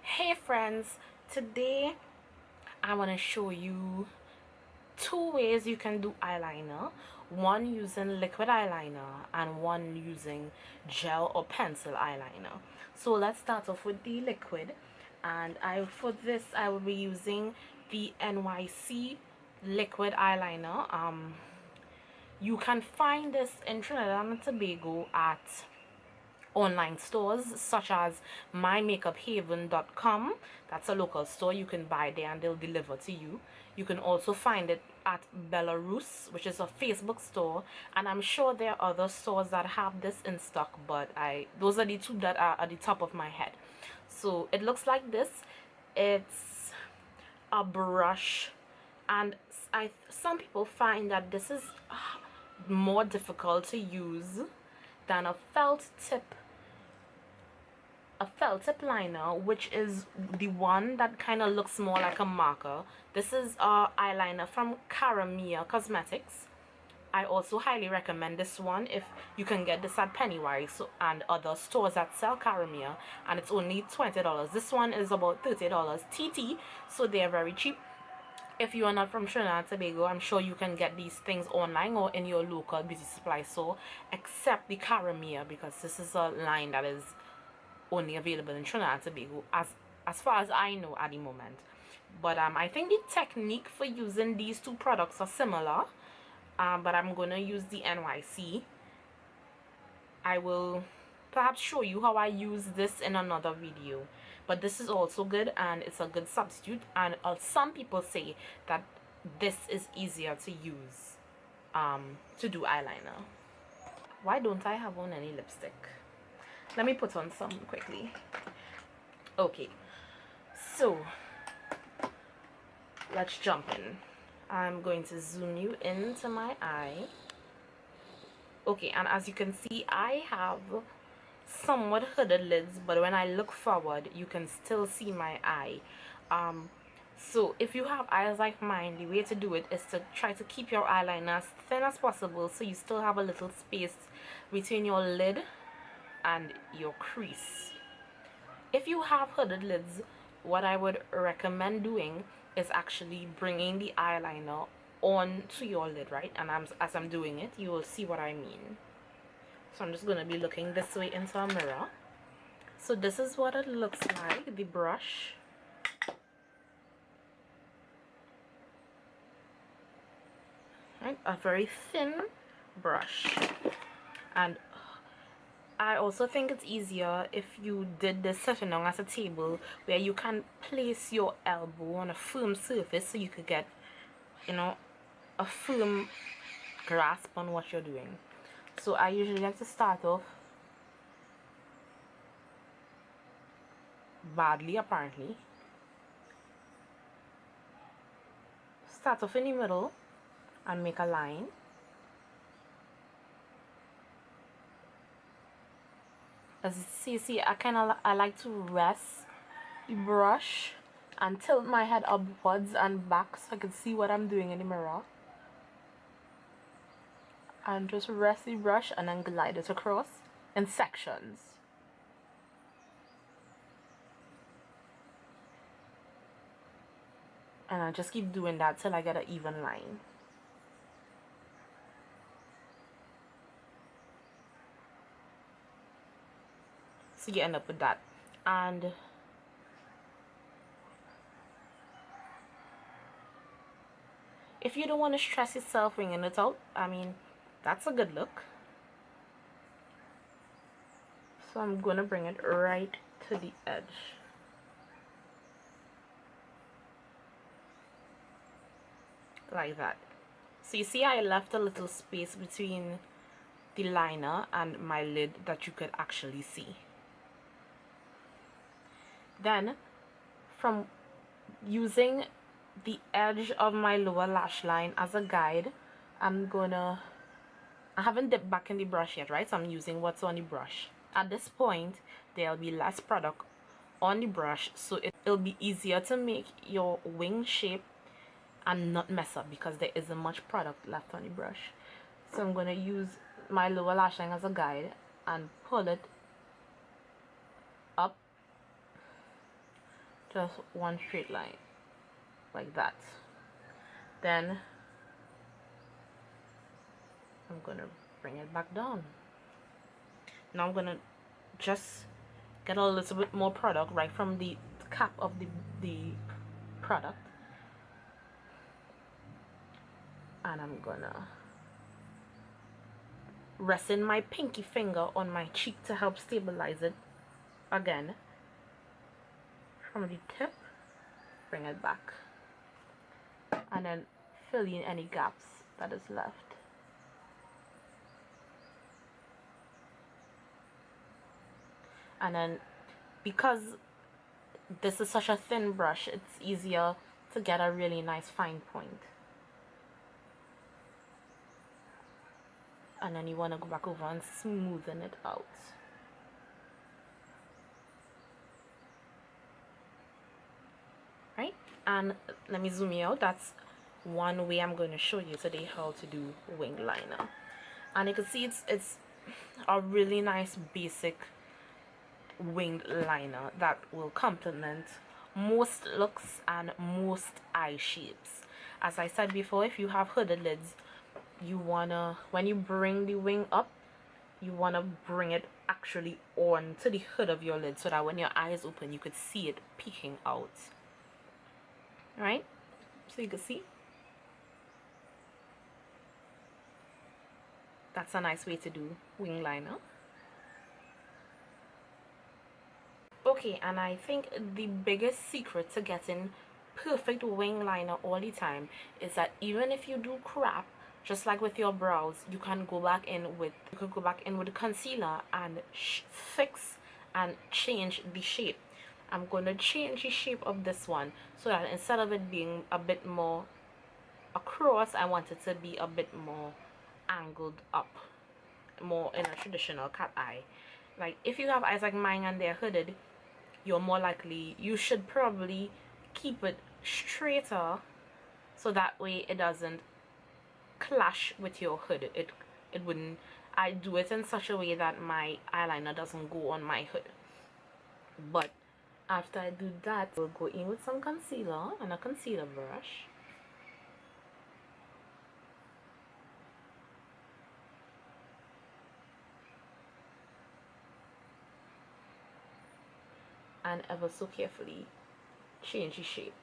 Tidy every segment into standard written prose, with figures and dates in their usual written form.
Hey friends, today I want to show you two ways you can do eyeliner. One using liquid eyeliner and one using gel or pencil eyeliner. So let's start off with the liquid, and for this I will be using the NYC liquid eyeliner. You can find this in Trinidad and Tobago at online stores such as mymakeuphaven.com. That's a local store. You can buy there and they'll deliver to you. You can also find it at Belarus, which is a Facebook store, and I'm sure there are other stores that have this in stock, but those are the two that are at the top of my head. So it looks like this. It's a brush, and some people find that this is more difficult to use than a felt tip liner, which is the one that kind of looks more like a marker. This is a eyeliner from Caramia Cosmetics. I also highly recommend this one if you can get this at Pennywise and other stores that sell Caramia, and it's only $20. This one is about $30 TT, so they're very cheap. If you are not from Trinidad and Tobago, I'm sure you can get these things online or in your local beauty supply store, except the Caramia, because this is a line that is only available in Trinidad and Tobago as far as I know at the moment. But I think the technique for using these two products are similar, but I'm gonna use the NYC. I will perhaps show you how I use this in another video, but this is also good and it's a good substitute, and some people say that this is easier to use to do eyeliner. Why don't I have on any lipstick? Let me put on some quickly. Okay, so let's jump in. I'm going to zoom you into my eye. Okay, and as you can see, I have somewhat hooded lids, but when I look forward you can still see my eye. So if you have eyes like mine, the way to do it is to try to keep your eyeliner as thin as possible so you still have a little space between your lid and your crease. If you have hooded lids, what I would recommend doing is actually bringing the eyeliner on to your lid, right? And as I'm doing it, you will see what I mean. So I'm just going to be looking this way into a mirror. So this is what it looks like, the brush. Right? A very thin brush. And I also think it's easier if you did this sitting down at a table where you can place your elbow on a firm surface so you could get, you know, a firm grasp on what you're doing. So I usually like to start off badly, apparently. Start off in the middle and make a line. As you see, I like to rest the brush and tilt my head upwards and back so I can see what I'm doing in the mirror. And just rest the brush and then glide it across in sections. And I just keep doing that till I get an even line. So you end up with that. And if you don't want to stress yourself wringing it out, I mean, that's a good look. So I'm gonna bring it right to the edge. Like that. So you see I left a little space between the liner and my lid that you could actually see. Then from using the edge of my lower lash line as a guide, I haven't dipped back in the brush yet, right? So I'm using what's on the brush. At this point there'll be less product on the brush, so it'll be easier to make your wing shape and not mess up because there isn't much product left on the brush. So I'm going to use my lower lash line as a guide and pull it up, just one straight line like that. Then I'm gonna bring it back down. Now I'm gonna just get a little bit more product right from the cap of the product, and I'm gonna rest in my pinky finger on my cheek to help stabilize it again. From the tip, bring it back, and then fill in any gaps that is left. And then, because this is such a thin brush, it's easier to get a really nice fine point. And then you want to go back over and smoothen it out. Right? And let me zoom you out. That's one way I'm going to show you today how to do wing liner. And you can see it's a really nice basic winged liner that will complement most looks and most eye shapes. As I said before, if you have hooded lids, you wanna, when you bring the wing up, you wanna bring it actually on to the hood of your lid so that when your eyes open you could see it peeking out. Right? So you can see that's a nice way to do wing liner. Okay, and I think the biggest secret to getting perfect wing liner all the time is that even if you do crap, just like with your brows, you can go back in with concealer and fix and change the shape. I'm going to change the shape of this one so that instead of it being a bit more across, I want it to be a bit more angled up, more in a traditional cat eye. Like if you have eyes like mine and they're hooded, you're more likely, you should probably keep it straighter so that way it doesn't clash with your hood. It wouldn't. I do it in such a way that my eyeliner doesn't go on my hood. But after I do that, we'll go in with some concealer and a concealer brush. And ever so carefully change the shape.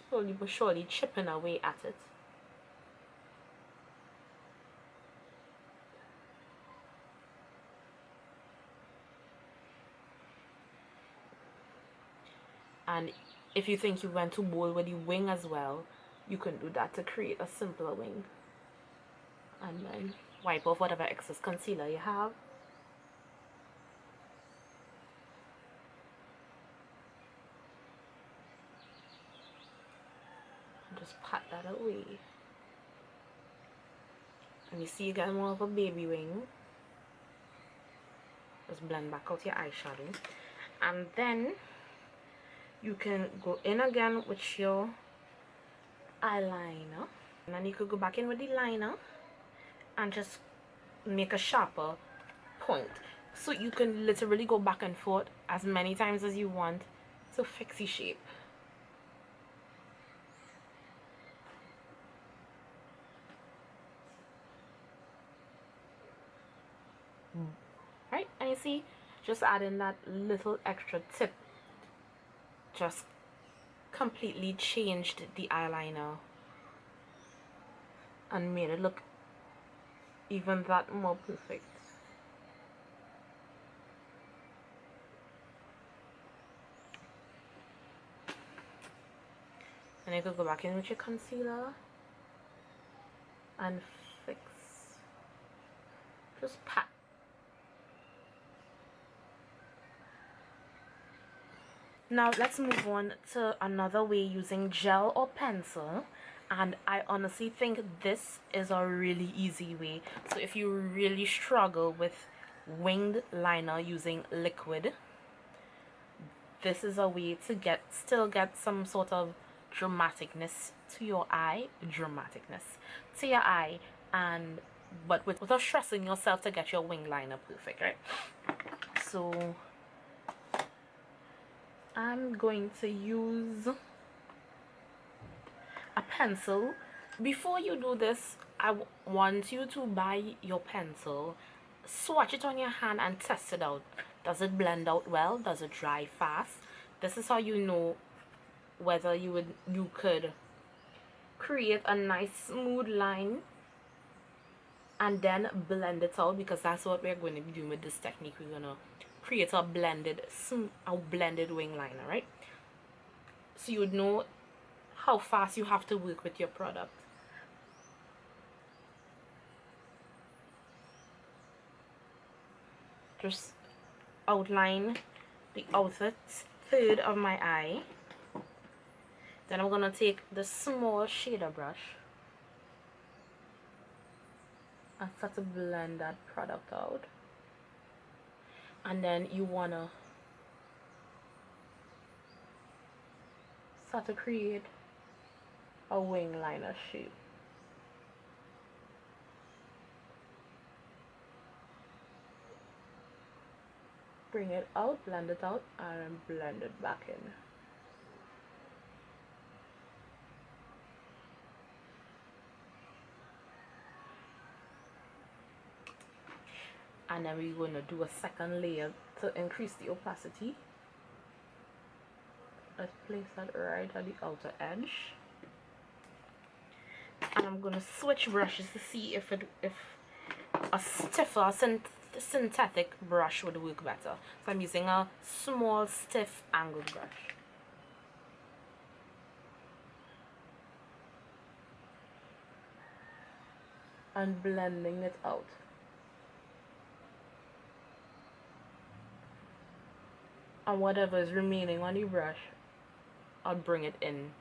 Slowly but surely chipping away at it. And if you think you went too bold with the wing as well, you can do that to create a simpler wing. And then wipe off whatever excess concealer you have. And just pat that away. And you see you get more of a baby wing. Just blend back out your eyeshadow. And then you can go in again with your eyeliner. And then you could go back in with the liner and just make a sharper point. So you can literally go back and forth as many times as you want to fix the shape. Right, and you see, just adding that little extra tip just completely changed the eyeliner and made it look even that more perfect. And you could go back in with your concealer and fix. Just pat. Now let's move on to another way using gel or pencil, and I honestly think this is a really easy way. So if you really struggle with winged liner using liquid, this is a way to still get some sort of dramaticness to your eye, and but without stressing yourself to get your wing liner perfect, right? So I'm going to use a pencil. Before you do this, I want you to buy your pencil, swatch it on your hand and test it out. Does it blend out well? Does it dry fast? This is how you know whether you could create a nice smooth line and then blend it out, because that's what we're going to be doing with this technique. We're going to create a blended wing liner, right? So you would know how fast you have to work with your product. Just outline the outer third of my eye. Then I'm gonna take the small shader brush and start to blend that product out. And then you wanna start to create a wing liner shape. Bring it out, blend it out, and blend it back in. And then we're going to do a second layer to increase the opacity. Let's place that right at the outer edge. And I'm going to switch brushes to see if a stiffer synthetic brush would work better. So I'm using a small stiff angled brush. And blending it out. And whatever is remaining on the brush, I'll bring it in.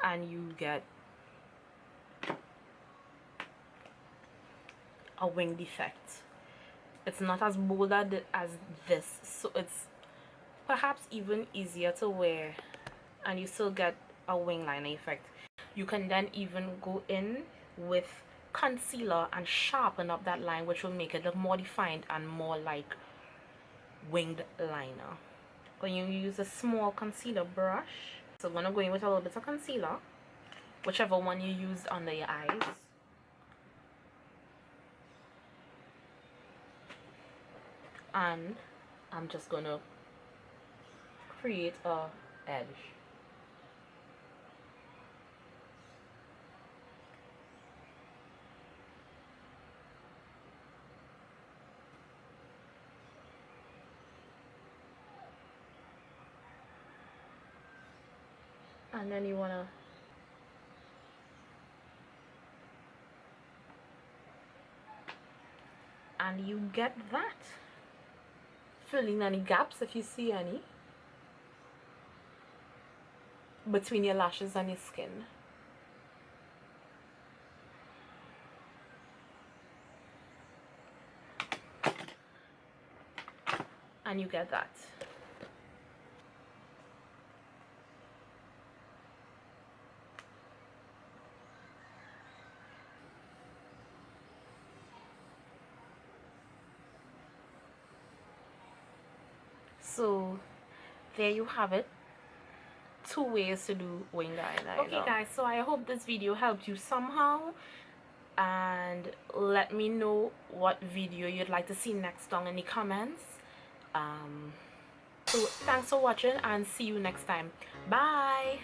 And you get a wing defect. It's not as bold as this, so it's perhaps even easier to wear, and you still get a wing liner effect. You can then even go in with concealer and sharpen up that line, which will make it look more defined and more like winged liner. When you use a small concealer brush, so I'm going to go in with a little bit of concealer, whichever one you used under your eyes. And I'm just going to create a edge. And then you want to and you get that. Fill in any gaps if you see any between your lashes and your skin. And you get that. So there you have it. 2 ways to do wing eyeliner. Okay guys, so I hope this video helped you somehow, and let me know what video you'd like to see next down in the comments. So thanks for watching and see you next time. Bye.